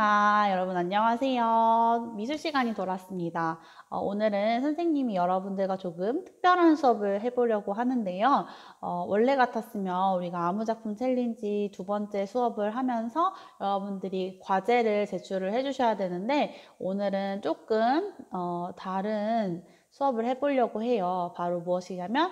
여러분 안녕하세요. 미술 시간이 돌아왔습니다. 오늘은 선생님이 여러분들과 조금 특별한 수업을 해보려고 하는데요. 원래 같았으면 우리가 아무작품 챌린지 두 번째 수업을 하면서 여러분들이 과제를 제출을 해주셔야 되는데 오늘은 조금 다른 수업을 해보려고 해요. 바로 무엇이냐면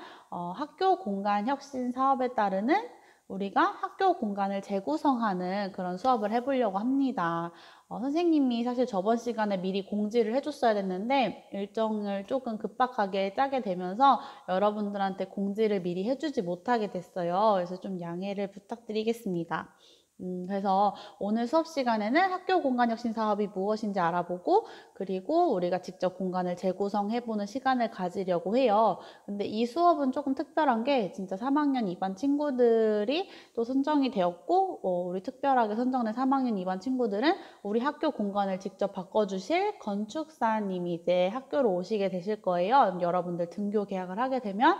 학교 공간 혁신 사업에 따르는 우리가 학교 공간을 재구성하는 그런 수업을 해보려고 합니다. 선생님이 사실 저번 시간에 미리 공지를 해줬어야 됐는데 일정을 조금 급박하게 짜게 되면서 여러분들한테 공지를 미리 해주지 못하게 됐어요. 그래서 좀 양해를 부탁드리겠습니다. 그래서 오늘 수업 시간에는 학교 공간 혁신 사업이 무엇인지 알아보고 그리고 우리가 직접 공간을 재구성해보는 시간을 가지려고 해요. 근데 이 수업은 조금 특별한 게 진짜 3학년 2반 친구들이 또 선정이 되었고 우리 특별하게 선정된 3학년 2반 친구들은 우리 학교 공간을 직접 바꿔주실 건축사님이 이제 학교로 오시게 되실 거예요. 여러분들 등교 계약을 하게 되면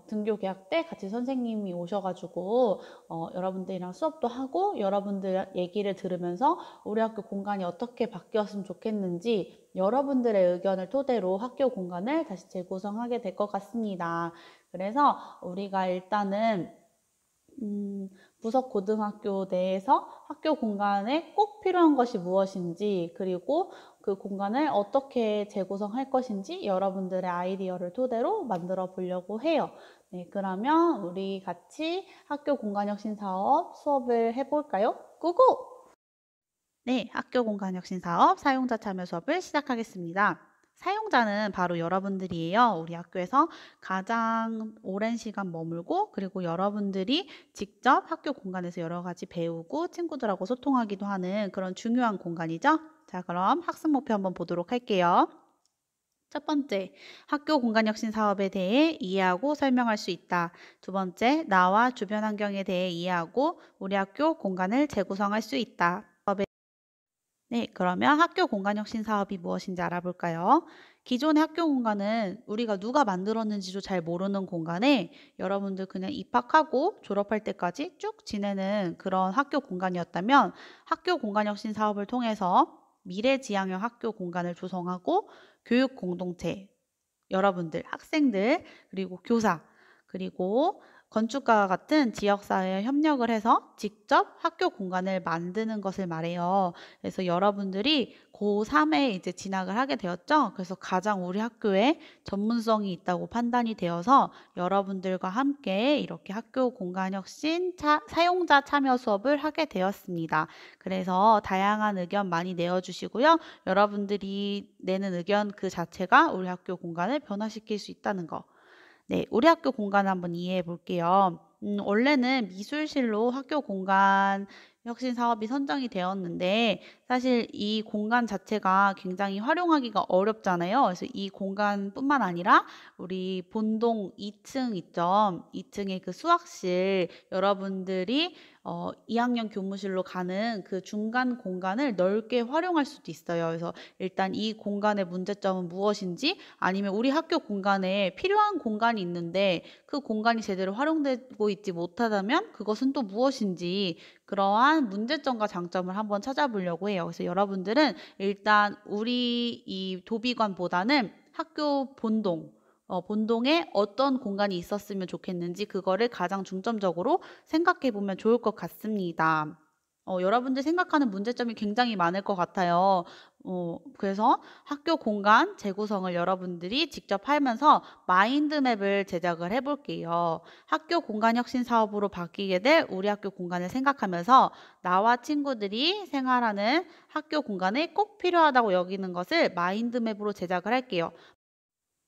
등교 계약 때 같이 선생님이 오셔가지고 여러분들이랑 수업도 하고 여러분들 얘기를 들으면서 우리 학교 공간이 어떻게 바뀌었으면 좋겠는지 여러분들의 의견을 토대로 학교 공간을 다시 재구성하게 될 것 같습니다. 그래서 우리가 일단은 부석 고등학교 내에서 학교 공간에 꼭 필요한 것이 무엇인지 그리고 그 공간을 어떻게 재구성할 것인지 여러분들의 아이디어를 토대로 만들어 보려고 해요. 네, 그러면 우리 같이 학교 공간혁신 사업 수업을 해볼까요? 고고! 네, 학교 공간혁신 사업 사용자 참여 수업을 시작하겠습니다. 사용자는 바로 여러분들이에요. 우리 학교에서 가장 오랜 시간 머물고 그리고 여러분들이 직접 학교 공간에서 여러 가지 배우고 친구들하고 소통하기도 하는 그런 중요한 공간이죠. 자, 그럼 학습 목표 한번 보도록 할게요. 첫 번째, 학교 공간혁신 사업에 대해 이해하고 설명할 수 있다. 두 번째, 나와 주변 환경에 대해 이해하고 우리 학교 공간을 재구성할 수 있다. 네, 그러면 학교 공간 혁신 사업이 무엇인지 알아볼까요? 기존의 학교 공간은 우리가 누가 만들었는지도 잘 모르는 공간에 여러분들 그냥 입학하고 졸업할 때까지 쭉 지내는 그런 학교 공간이었다면 학교 공간 혁신 사업을 통해서 미래지향형 학교 공간을 조성하고 교육 공동체, 여러분들, 학생들, 그리고 교사, 그리고 건축가와 같은 지역사회와 협력을 해서 직접 학교 공간을 만드는 것을 말해요. 그래서 여러분들이 고3에 이제 진학을 하게 되었죠. 그래서 가장 우리 학교에 전문성이 있다고 판단이 되어서 여러분들과 함께 이렇게 학교 공간 혁신 사용자 참여 수업을 하게 되었습니다. 그래서 다양한 의견 많이 내어주시고요. 여러분들이 내는 의견 그 자체가 우리 학교 공간을 변화시킬 수 있다는 거. 네, 우리 학교 공간을 한번 이해해 볼게요. 원래는 미술실로 학교 공간 혁신 사업이 선정이 되었는데 사실 이 공간 자체가 굉장히 활용하기가 어렵잖아요. 그래서 이 공간뿐만 아니라 우리 본동 2층 있죠. 2층의 그 수학실 여러분들이 2학년 교무실로 가는 그 중간 공간을 넓게 활용할 수도 있어요. 그래서 일단 이 공간의 문제점은 무엇인지 아니면 우리 학교 공간에 필요한 공간이 있는데 그 공간이 제대로 활용되고 있지 못하다면 그것은 또 무엇인지 그러한 문제점과 장점을 한번 찾아보려고 해요. 그래서 여러분들은 일단 우리 이 도비관보다는 학교 본동에 어떤 공간이 있었으면 좋겠는지 그거를 가장 중점적으로 생각해 보면 좋을 것 같습니다. 여러분들 생각하는 문제점이 굉장히 많을 것 같아요. 그래서 학교 공간 재구성을 여러분들이 직접 하면서 마인드맵을 제작을 해볼게요. 학교 공간 혁신 사업으로 바뀌게 될 우리 학교 공간을 생각하면서 나와 친구들이 생활하는 학교 공간에 꼭 필요하다고 여기는 것을 마인드맵으로 제작을 할게요.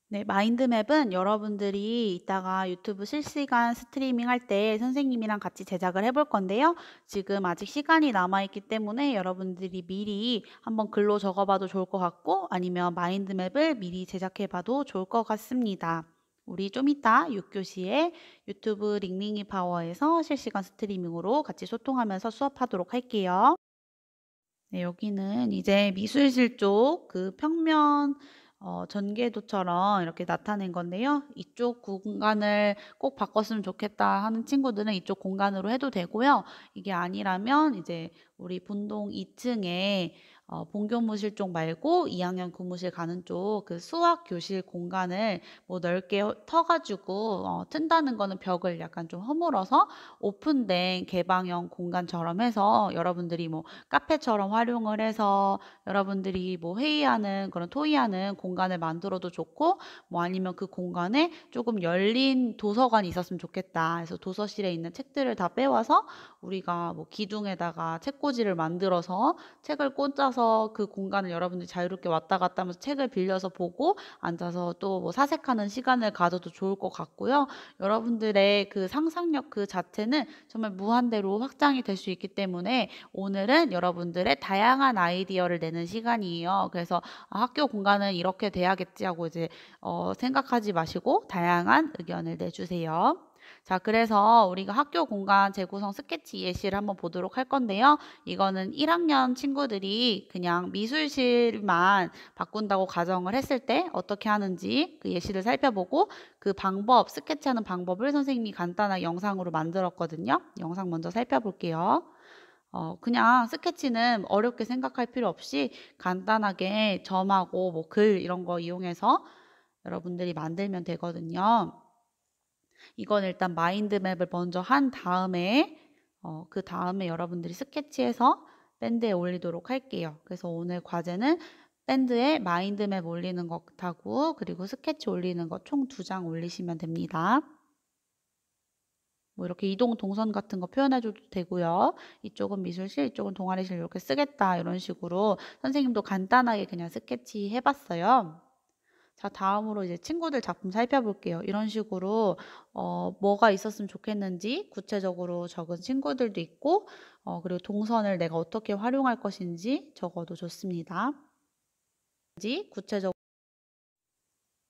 네, 마인드맵은 여러분들이 이따가 유튜브 실시간 스트리밍 할 때 선생님이랑 같이 제작을 해볼 건데요. 지금 아직 시간이 남아있기 때문에 여러분들이 미리 한번 글로 적어봐도 좋을 것 같고 아니면 마인드맵을 미리 제작해봐도 좋을 것 같습니다. 우리 좀 이따 6교시에 유튜브 링링이 파워에서 실시간 스트리밍으로 같이 소통하면서 수업하도록 할게요. 네, 여기는 이제 미술실 쪽 그 평면 전개도처럼 이렇게 나타낸 건데요. 이쪽 공간을 꼭 바꿨으면 좋겠다 하는 친구들은 이쪽 공간으로 해도 되고요. 이게 아니라면 이제 우리 본동 2층에 본교무실 쪽 말고 2학년 교무실 가는 쪽 그 수학 교실 공간을 뭐 넓게 터가지고 튼다는 거는 벽을 약간 좀 허물어서 오픈된 개방형 공간처럼 해서 여러분들이 뭐 카페처럼 활용을 해서 여러분들이 뭐 회의하는 그런 토의하는 공간을 만들어도 좋고 뭐 아니면 그 공간에 조금 열린 도서관이 있었으면 좋겠다. 그래서 도서실에 있는 책들을 다 빼와서 우리가 뭐 기둥에다가 책꽂이를 만들어서 책을 꽂아서 그 공간을 여러분들이 자유롭게 왔다 갔다 하면서 책을 빌려서 보고 앉아서 또 뭐 사색하는 시간을 가져도 좋을 것 같고요. 여러분들의 그 상상력 그 자체는 정말 무한대로 확장이 될 수 있기 때문에 오늘은 여러분들의 다양한 아이디어를 내는 시간이에요. 그래서 학교 공간은 이렇게 돼야겠지 하고 이제 생각하지 마시고 다양한 의견을 내주세요. 자, 그래서 우리가 학교 공간 재구성 스케치 예시를 한번 보도록 할 건데요. 이거는 1학년 친구들이 그냥 미술실만 바꾼다고 가정을 했을 때 어떻게 하는지 그 예시를 살펴보고 그 방법, 스케치하는 방법을 선생님이 간단한 영상으로 만들었거든요. 영상 먼저 살펴볼게요. 그냥 스케치는 어렵게 생각할 필요 없이 간단하게 점하고 뭐 글 이런 거 이용해서 여러분들이 만들면 되거든요. 이건 일단 마인드맵을 먼저 한 다음에 그 다음에 여러분들이 스케치해서 밴드에 올리도록 할게요. 그래서 오늘 과제는 밴드에 마인드맵 올리는 것하고 그리고 스케치 올리는 것 총 2장 올리시면 됩니다. 뭐 이렇게 이동 동선 같은 거 표현해 줘도 되고요. 이쪽은 미술실, 이쪽은 동아리실 이렇게 쓰겠다 이런 식으로 선생님도 간단하게 그냥 스케치 해봤어요. 자, 다음으로 이제 친구들 작품 살펴볼게요. 이런 식으로 뭐가 있었으면 좋겠는지 구체적으로 적은 친구들도 있고 그리고 동선을 내가 어떻게 활용할 것인지 적어도 좋습니다. 구체적으로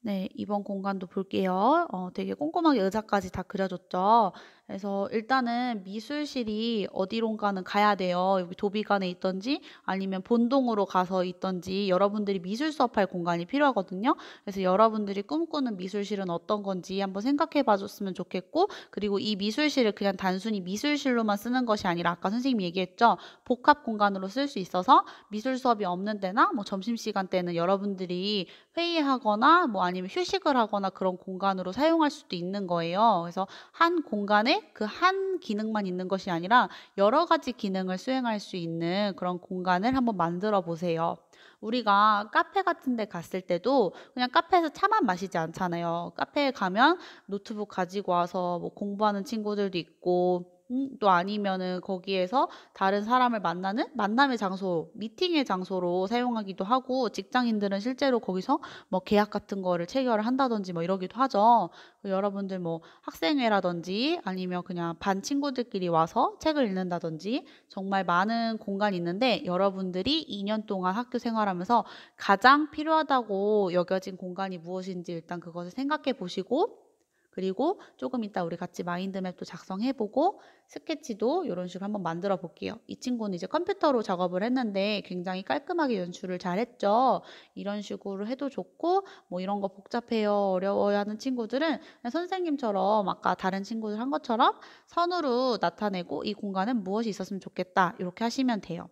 네, 이번 공간도 볼게요. 되게 꼼꼼하게 의자까지 다 그려줬죠. 그래서 일단은 미술실이 어디론가는 가야 돼요. 여기 도비관에 있던지 아니면 본동으로 가서 있던지 여러분들이 미술 수업할 공간이 필요하거든요. 그래서 여러분들이 꿈꾸는 미술실은 어떤 건지 한번 생각해 봐줬으면 좋겠고 그리고 이 미술실을 그냥 단순히 미술실로만 쓰는 것이 아니라 아까 선생님이 얘기했죠. 복합 공간으로 쓸 수 있어서 미술 수업이 없는 때나 뭐 점심시간 때는 여러분들이 회의하거나 뭐 아니면 휴식을 하거나 그런 공간으로 사용할 수도 있는 거예요. 그래서 한 공간에 그 한 기능만 있는 것이 아니라 여러 가지 기능을 수행할 수 있는 그런 공간을 한번 만들어 보세요. 우리가 카페 같은 데 갔을 때도 그냥 카페에서 차만 마시지 않잖아요. 카페에 가면 노트북 가지고 와서 뭐 공부하는 친구들도 있고 또 아니면은 거기에서 다른 사람을 만나는 만남의 장소, 미팅의 장소로 사용하기도 하고 직장인들은 실제로 거기서 뭐 계약 같은 거를 체결을 한다든지 뭐 이러기도 하죠. 여러분들 뭐 학생회라든지 아니면 그냥 반 친구들끼리 와서 책을 읽는다든지 정말 많은 공간이 있는데 여러분들이 2년 동안 학교 생활하면서 가장 필요하다고 여겨진 공간이 무엇인지 일단 그것을 생각해 보시고 그리고 조금 이따 우리 같이 마인드맵도 작성해보고 스케치도 이런 식으로 한번 만들어 볼게요. 이 친구는 이제 컴퓨터로 작업을 했는데 굉장히 깔끔하게 연출을 잘했죠. 이런 식으로 해도 좋고 뭐 이런 거 복잡해요, 어려워요 하는 친구들은 그냥 선생님처럼 아까 다른 친구들 한 것처럼 선으로 나타내고 이 공간은 무엇이 있었으면 좋겠다 이렇게 하시면 돼요.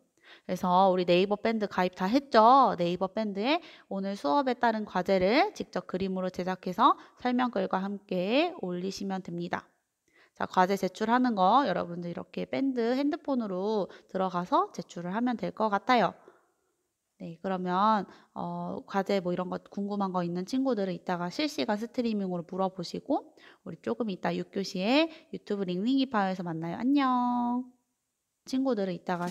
그래서 우리 네이버 밴드 가입 다 했죠? 네이버 밴드에 오늘 수업에 따른 과제를 직접 그림으로 제작해서 설명글과 함께 올리시면 됩니다. 자, 과제 제출하는 거 여러분들 이렇게 밴드 핸드폰으로 들어가서 제출을 하면 될 것 같아요. 네, 그러면 과제 뭐 이런 거 궁금한 거 있는 친구들은 이따가 실시간 스트리밍으로 물어보시고 우리 조금 이따 6교시에 유튜브 링링이 파에서 만나요. 안녕. 친구들은 이따가